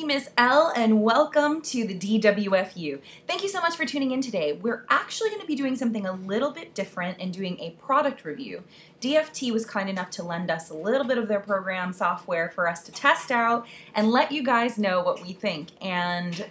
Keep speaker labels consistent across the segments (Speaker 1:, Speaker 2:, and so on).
Speaker 1: name is Elle and welcome to the DWF U. Thank you so much for tuning in today. We're actually going to be doing something a little bit different and doing a product review. DFT was kind enough to lend us a little bit of their program software for us to test out and let you guys know what we think. And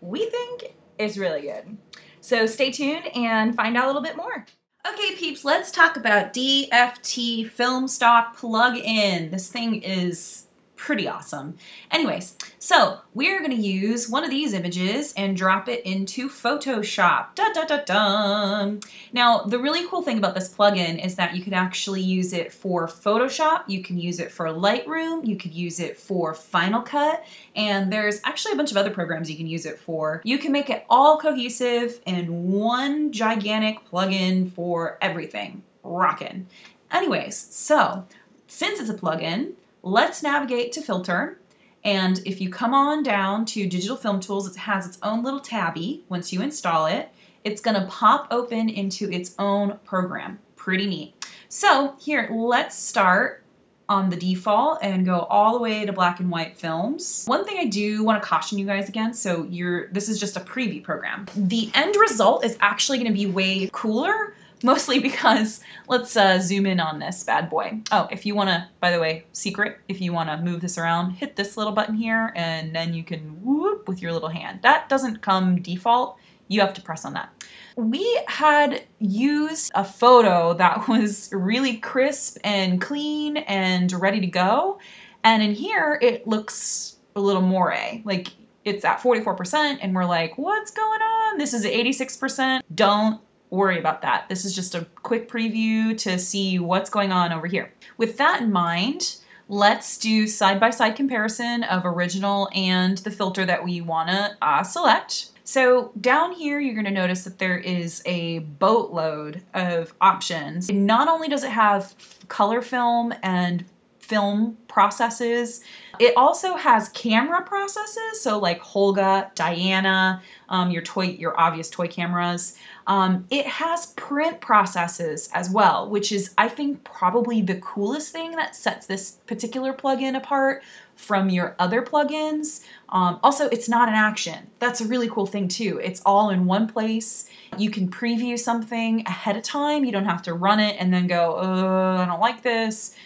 Speaker 1: we think it's really good. So stay tuned and find out a little bit more. Okay peeps, let's talk about DFT Film Stock Plugin. This thing is pretty awesome. Anyways, so we're going to use one of these images and drop it into Photoshop. Da, da, da, da. Now, the really cool thing about this plugin is that you can actually use it for Photoshop, you can use it for Lightroom, you could use it for Final Cut, and there's actually a bunch of other programs you can use it for. You can make it all cohesive in one gigantic plugin for everything. Rockin'. Anyways, so since it's a plugin, let's navigate to Filter, and if you come on down to Digital Film Tools, it has its own little tabby. Once you install it, it's going to pop open into its own program. Pretty neat. So here, let's start on the default and go all the way to black and white films. One thing I do want to caution you guys against, so this is just a preview program. The end result is actually going to be way cooler, mostly because, let's zoom in on this bad boy. Oh, if you want to, by the way, secret, if you want to move this around, hit this little button here, and then you can whoop with your little hand. That doesn't come default. You have to press on that. We had used a photo that was really crisp and clean and ready to go. And in here, it looks a little moire. Like, it's at 44%, and we're like, what's going on? This is 86%. Don't worry about that. This is just a quick preview to see what's going on over here. With that in mind, let's do side-by-side comparison of original and the filter that we want to select. So down here, you're going to notice that there is a boatload of options. Not only does it have color film and film processes, it also has camera processes, so like Holga, Diana, your obvious toy cameras. It has print processes as well, which is, I think, probably the coolest thing that sets this particular plugin apart from your other plugins. Also, it's not an action. That's a really cool thing too. It's all in one place. You can preview something ahead of time. You don't have to run it and then go, I don't like this.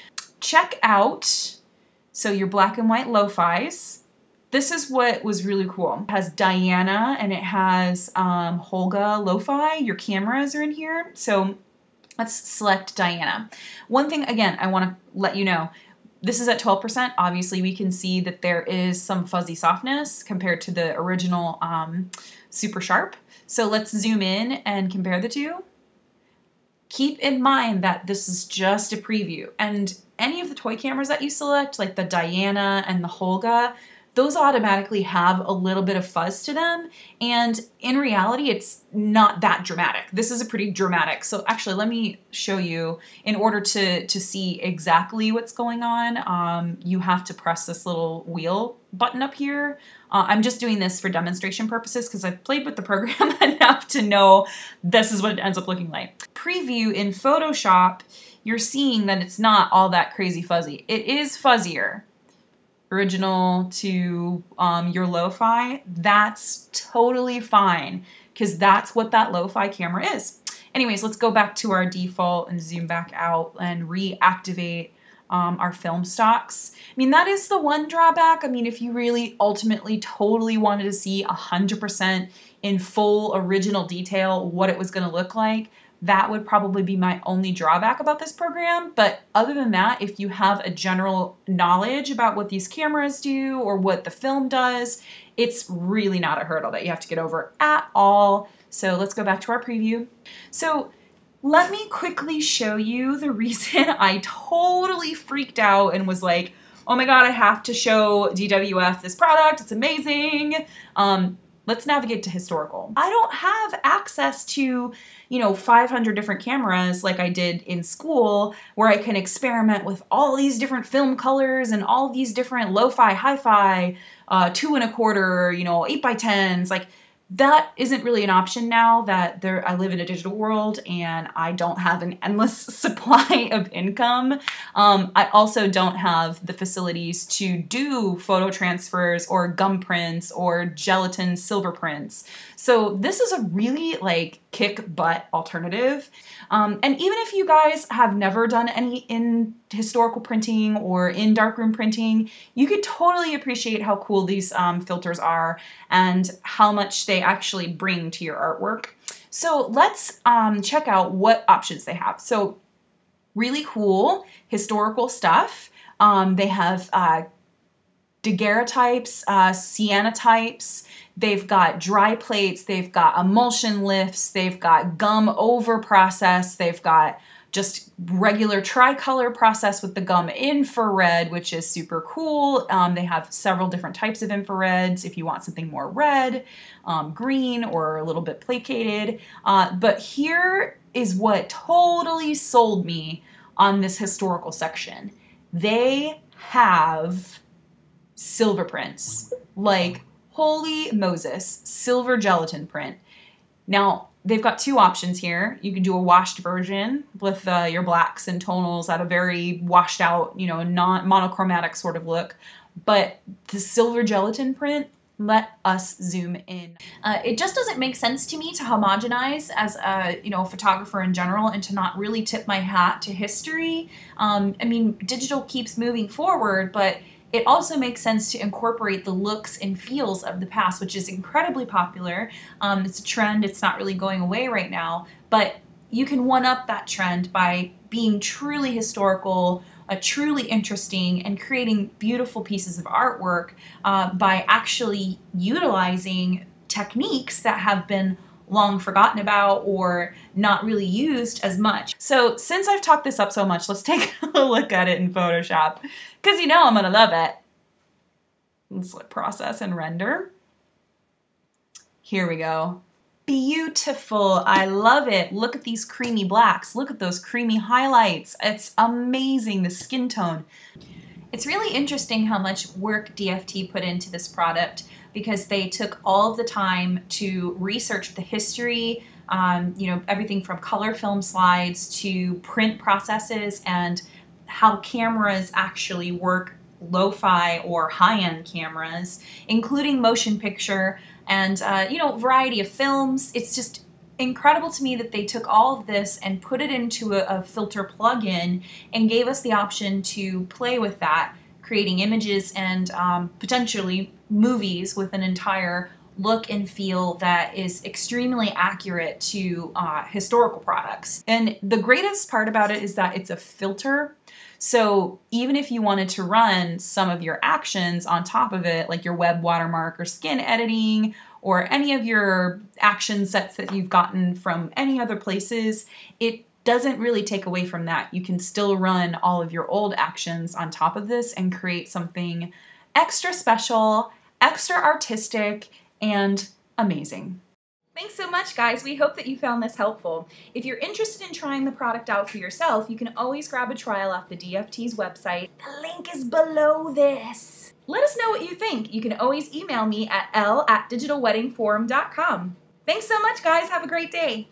Speaker 1: Check out, so your black and white lo-fis. This is what was really cool. It has Diana and it has Holga lo-fi. Your cameras are in here. So let's select Diana. One thing, again, I want to let you know, this is at 12%. Obviously, we can see that there is some fuzzy softness compared to the original super sharp. So let's zoom in and compare the two. Keep in mind that this is just a preview, and any of the toy cameras that you select, like the Diana and the Holga, those automatically have a little bit of fuzz to them, and in reality, it's not that dramatic. This is a pretty dramatic. So actually, let me show you. In order to see exactly what's going on, you have to press this little wheel button up here. I'm just doing this for demonstration purposes because I've played with the program enough to know this is what it ends up looking like. Preview in Photoshop, you're seeing that it's not all that crazy fuzzy. It is fuzzier. Original to your lo-fi, that's totally fine because that's what that lo-fi camera is. Anyways, let's go back to our default and zoom back out and reactivate our film stocks. I mean, that is the one drawback. I mean, if you really ultimately totally wanted to see 100% in full original detail what it was going to look like, that would probably be my only drawback about this program. But other than that, if you have a general knowledge about what these cameras do or what the film does, it's really not a hurdle that you have to get over at all. So let's go back to our preview. So let me quickly show you the reason I totally freaked out and was like, oh my God, I have to show DWF this product. It's amazing. Let's navigate to historical. I don't have access to, 500 different cameras like I did in school where I can experiment with all these different film colors and all these different lo-fi, hi-fi, 2 1/4, 8x10s. Like, that isn't really an option now that I live in a digital world and I don't have an endless supply of income. I also don't have the facilities to do photo transfers or gum prints or gelatin silver prints. So this is a really like kick butt alternative. And even if you guys have never done any in historical printing or in darkroom printing, you could totally appreciate how cool these filters are and how much they actually bring to your artwork. So let's check out what options they have. So really cool historical stuff. They have daguerreotypes, cyanotypes. They've got dry plates. They've got emulsion lifts. They've got gum over process. They've got just regular tricolor process with the gum infrared, which is super cool. They have several different types of infrareds if you want something more red, green, or a little bit placated. But here is what totally sold me on this historical section. They have silver prints. Like, holy Moses, silver gelatin print. Now, they've got two options here. You can do a washed version with your blacks and tonals at a very washed out, you know, not monochromatic sort of look. But the silver gelatin print, let us zoom in. It just doesn't make sense to me to homogenize as a, you know, photographer in general and to not really tip my hat to history. I mean, digital keeps moving forward, but it also makes sense to incorporate the looks and feels of the past, which is incredibly popular. It's a trend. It's not really going away right now, but you can one-up that trend by being truly historical, truly interesting, and creating beautiful pieces of artwork by actually utilizing techniques that have been long forgotten about or not really used as much. So since I've talked this up so much, let's take a look at it in Photoshop, because you know I'm gonna love it. Let's process and render. Here we go. Beautiful. I love it. Look at these creamy blacks. Look at those creamy highlights. It's amazing, the skin tone. It's really interesting how much work DFT put into this product, because they took all of the time to research the history, you know, everything from color film slides to print processes and how cameras actually work, lo-fi or high-end cameras, including motion picture and, you know, variety of films. It's just incredible to me that they took all of this and put it into a filter plugin and gave us the option to play with that, creating images and potentially movies with an entire look and feel that is extremely accurate to historical products. And the greatest part about it is that it's a filter. So even if you wanted to run some of your actions on top of it, like your web watermark or skin editing, or any of your action sets that you've gotten from any other places, it doesn't really take away from that. You can still run all of your old actions on top of this and create something extra special, extra artistic, and amazing. Thanks so much, guys. We hope that you found this helpful. If you're interested in trying the product out for yourself, you can always grab a trial off the DFT's website. The link is below this. Let us know what you think. You can always email me at l@digitalweddingforum.com. Thanks so much, guys. Have a great day.